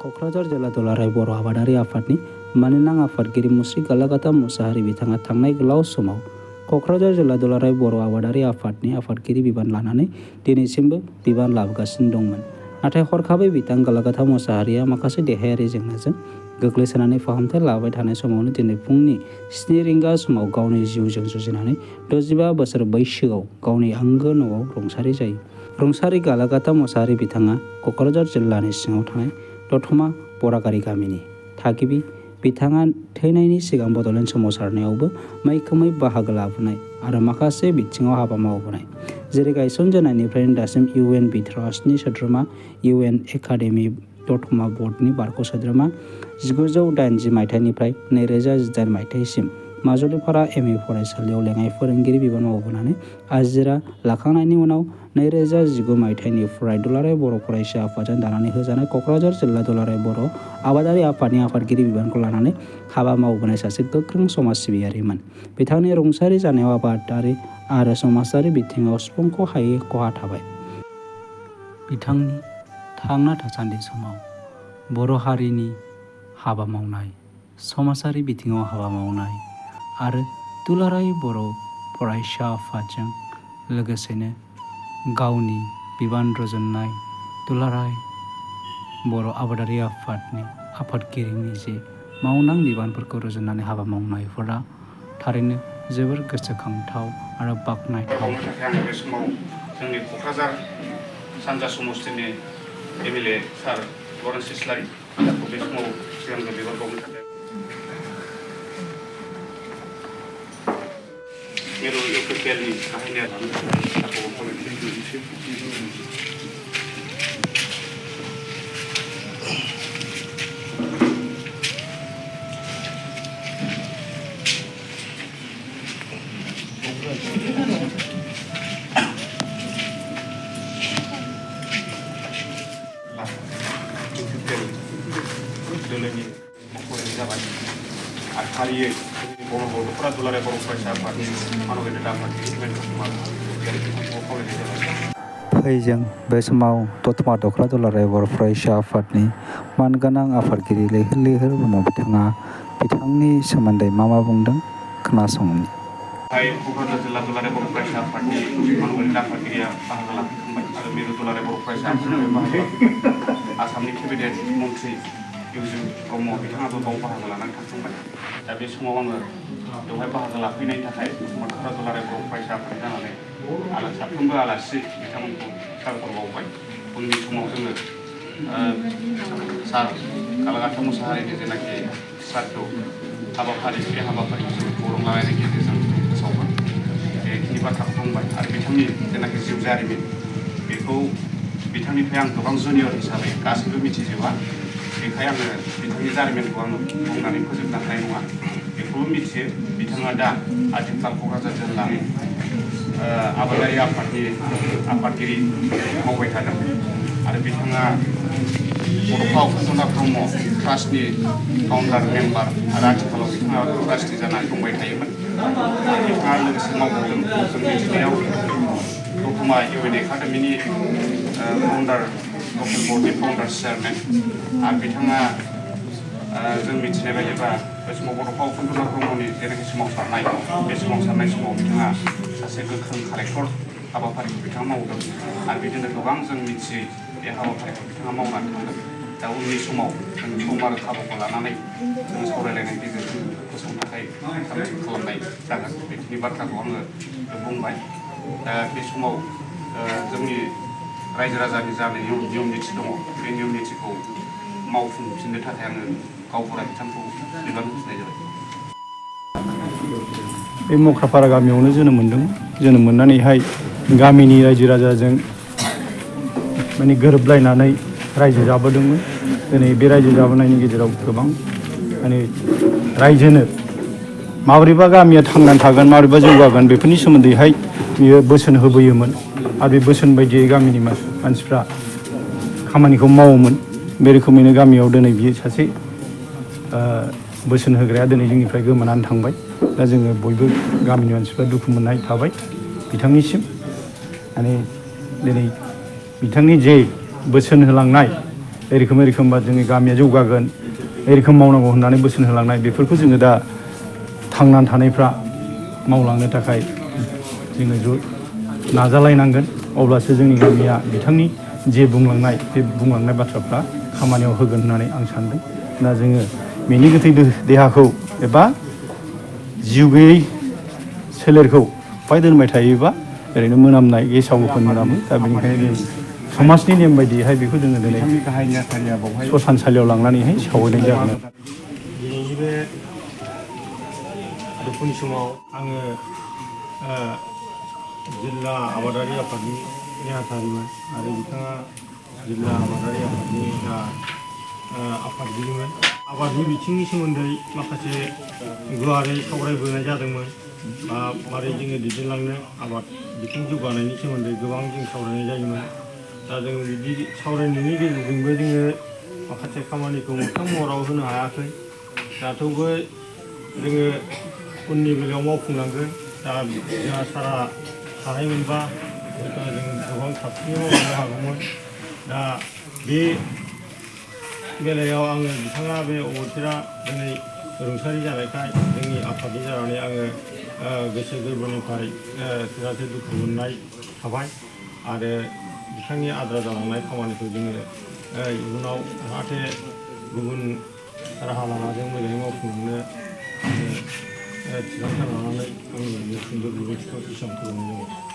क'क्राझार जिल्ला दुलाराय बर' आबादारि आफादनि मानिनां आफादगिरि मुस्रि गालागाथा मुसाहारि बिथाङा थांनाय गोलाव समाव क'क्राझार जिल्ला दुलाराय बर' आबादारि आफादनि आफादगिरि बिबान लानानै दिनैसिमबो बिबान लाबोगासिनो दंमोन। नाथाय हरखाबै बिथां गालागाथा मुसाहारिया माखासे देहायारि जेंनाजों गोग्लैसोनानै फाहामथाय लाबाय थानाय समावनो दिनै फुंनि 7 रिंगा समाव गावनि जिउजों जुजिनानै 65 बोसोर बैसोआव गावनि आंगो न'आव रुंसारि जायो। रुंसारि गालागाथा मुसाहारि बिथाङा क'क्राझार जिल्लानि सिङाव थानाय दतमा बरागारि गामिनि थागिबि। बिथाङा थैनायनि सिगां बड'लेण्ड सोमावसारनायावबो मैखोमै बाहागो लाबोनाय आरो माखासे बिथिङाव हाबा मावबोनाय, जेरै गायसनजेननायनिफ्रायनो दासिम UN बिट्रास्टनि सोद्रोमा, UN एकाडेमि दतमा बर्डनि बारग' सोद्रोमा, 1980 मायथाइनिफ्राय 2018 मायथाइसिम माजुलिपारा ME फरायसालियाव लेङाइ फोरोंगिरि बिबान मावबोनानै आजिरा लाखांनायनि उनाव 2019 मायथाइनिफ्राय दुलाराय बर' फरायसा आफादजों दानानै होजानाय क'क्राझार जिल्ला दुलाराय बर' आबादारि आफादनि आफादगिरि बिबानखौ लानानै हाबा मावबोनाय सासे गोख्रों समाज सिबियारिमोन। बिथांनि रुंसारि जानायाव आबादारि आरो समाजारि बिथिङाव सुफुंख'हायै खहा थाबाय। बिथांनि थांना थासान्दि समाव बर' हारिनि हाबा मावनाय, समाजारि बिथिङाव हाबा मावनाय आरो दुलाराय बर' फरायसा आफादजों लोगोसेनो गावनि बिबान रुजुननाय दुलाराय बर' आबादारि आफादनि आफादगिरिनि जे मावनां बिबानफोरखौ रुजुननानै हाबा मावनायफोरा थारैनो जोबोर गोसोखांथाव आरो बाख्नायथाव। थाखाय आं बे समाव जोंनि क'क्राझार सानजा समष्टिनि MLA सार लरेन्स इस्लारि बे समाव सिगांग्रो बिबान बावनो थाखाय मिरु इउपिपिएलनि गाहाय दोलोनि मख'नाय जाबाय आरो फारियै बर' बर'फोरा दुलाराय बर' फरायसा आफादनि मानगोनां आफादगिरि खावलायनाय जाबाय। फैजों बे समाव दतमा दख्रा दुलाराय बर' फरायसा आफादनि मानगोनां आफादगिरि लैहोर लैहोर ब्रह्म बिथाङा बिथांनि सोमोन्दै मा बुंदों खोनासंनि। क'क्राझार जिल्ला दुलाराय बर' फरायसा आफादनि मानगोनां आफादगिरिया बाहागो लाफैखांबाय आरो मिरु दुलाराय बर' फरायसा आफादनिफ्राय बाहागो आसामनि केबिनेट मन्त्रि इउजिन ब्रह्म बिथाङाबो बाव बाहागो लानानै थांखांबाय। दा बे समाव आङो बेवहाय बाहागो लाफैनायनि थाखाय क'क्राझार दुलाराय बर' फरायसा आफाद जानानै साफ्रोमबो आलासि बिथांमोनखौ साबायखर बावबाय। उननि समाव जोङो सार गालागाथा मुसाहारिनि जेनाखि सारखौ हाबाफारि, बे हाबाफारिखौ जों खौरां लालायनायनि गेजेरजों फोसावगोन। बेखिनि बाथ्राखौ बुंबाय आरो बिथांनि जेनाखि जिउ जारिमिन बेखौ बिथांनिफ्राय आं गोबां जुनियर हिसाबै गासैबो मिथिजोबा, बेखाय आङो बिथांनि जारिमिनखौ आङो बुंनानै फोजोबनो हानाय नङा। बेखौबो मिथियो बिथाङा दा आथिखाल क'क्राझार जिल्लानि आबादारि आफादनि आफादगिरि मावबाय थादों आरो बिथाङा बड'फा उपेन्द्रनाथ ब्रह्म ट्रास्टनि फाउन्डार मेम्बार आरो आथिखालाव बिथाङा ट्रास्टि जानानै दंबाय थायोमोन। बिथाङा लोगोसे मावबावदों जों मिथिनायाव दतमा UN एकाडेमिनि फाउन्डार, लकेल बर्डनि फाउन्डार चेयारमेन आरो बिथाङा जों मिथिनाय बायदिबा बे समाव बड'फा उपेन्द्रनाथ ब्रह्मनि जेनाखि सोमावसारनाय, बे सोमावसारनाय समाव बिथाङा सासे गोख्रों कालेक्टर हाबाफारिखौ बिथाङा मावदों आरो बिदिनो गोबां जों मिथियै बे हाबाफारिखौ बिथाङा मावनानै थांदों। दा उननि समाव जों सम आरो खाबुखौ लानानै जोङो सावरायलायनायनि गेजेरजों फोसावनो थाखाय थामथि खालामनाय जागोन। बेखिनि बाथ्राखौ आङो बुंबाय। दा बे समाव जोंनि रायजो राजानि जा नियम निथि दङ, बे नियम निथिखौ मावफुंफिननो थाखाय आङो गावबुरा बिथांखौ बिबान होफिननाय जाबाय। बे मख्रापारा गामियावनो जोनोम मोनदों। जोनोम मोननानैहाय गामिनि रायजो राजाजों माने गोरोबलायनानै रायजो जाबोदोंमोन। दिनै बे रायजो जाबोनायनि गेजेराव गोबां माने रायजोनो माबोरैबा गामिया थांनानै थागोन, माबोरैबा जौगागोन, बेफोरनि सोमोन्दैहाय बियो बोसोन होबोयोमोन आरो बे बोसोन बायदियै गामिनि मानसिफ्रा खामानिखौ मावोमोन। बे रोखोमैनो गामियाव दिनै बियो सासे बोसोन होग्राया दिनै जोंनिफ्राय गोमानानै थांबाय। दा जोङो बयबो गामिनि मानसिफ्रा दुखु मोननाय थाबाय बिथांनिसिम। माने दिनै बिथांनि जे बोसोन होलांनाय एरखम जोंनि गामिया जौगागोन एरखम मावनांगौ होननानै बोसोन होलांनाय बेफोरखौ जोङो दा थांनानै थानायफ्रा मावलांनो थाखाय जोङो नाजालायनांगोन अब्लासो जोंनि गामिया बिथांनि जे बुंलांनाय बे बुंलांनाय बाथ्राफ्रा खामानियाव होगोन होननानै आं सानदों। दा जोङो बेनि गोथै देहाखौ एबा जिउ गैयै सोलेरखौ फाय दोनबाय थायोबा ओरैनो मोनामनाय गेसाव गोफोन मोनामो। दा बेनिखायनो जों समाजनि नेम बायदियैहाय बेखौ जोङो दिनै ससानसालियाव लांनानैहाय सावहैनाय जागोन। दिनैनि बे दुखुनि समाव आङो जिल्ला आबादारि आफादनि नेहाथारिमोन आरो बिथाङा जिल्ला आबादारि आफादनि आफादगिरिमोन। आबादनि बिथिंनि सोमोन्दै माखासे गुवारै सावरायबोनाय जादोंमोन। मारै जोङो दैदेनलांनो आबाद बिथिं जौगानायनि सोमोन्दै गोबां जों सावरायनाय जायोमोन। दा जों बिदि सावरायनायनि गेजेरजोंबो जोङो माखासे खामानिखौ मोगथां महराव होनो हायाखै। दा थेवबो जोङो उननि बेलायाव मावफुंनांगोन। दा जोंहा सारा थानायमोनबा जों गोबां साबसिनै मावलांनो हागौमोन। दा बे बेलायाव आङो बिथाङा बे अबथिरा दिनै रुंसारि जानायखाय जोंनि आफादनि जानानै आङो गोसो गोरबोनिफ्राय थोजासे दुखु मोननाय थाबाय आरो बिथांनि आद्रा जालांनाय खामानिखौ जोङो इयुनाव जाहाथे गुबुन राहा लामाजों मोजाङै मावफुंलांनो थिरांथा लानानै आंनि बे सुंद' बिबुंथिखौ एसेबां फोजोबनाय जाबाय।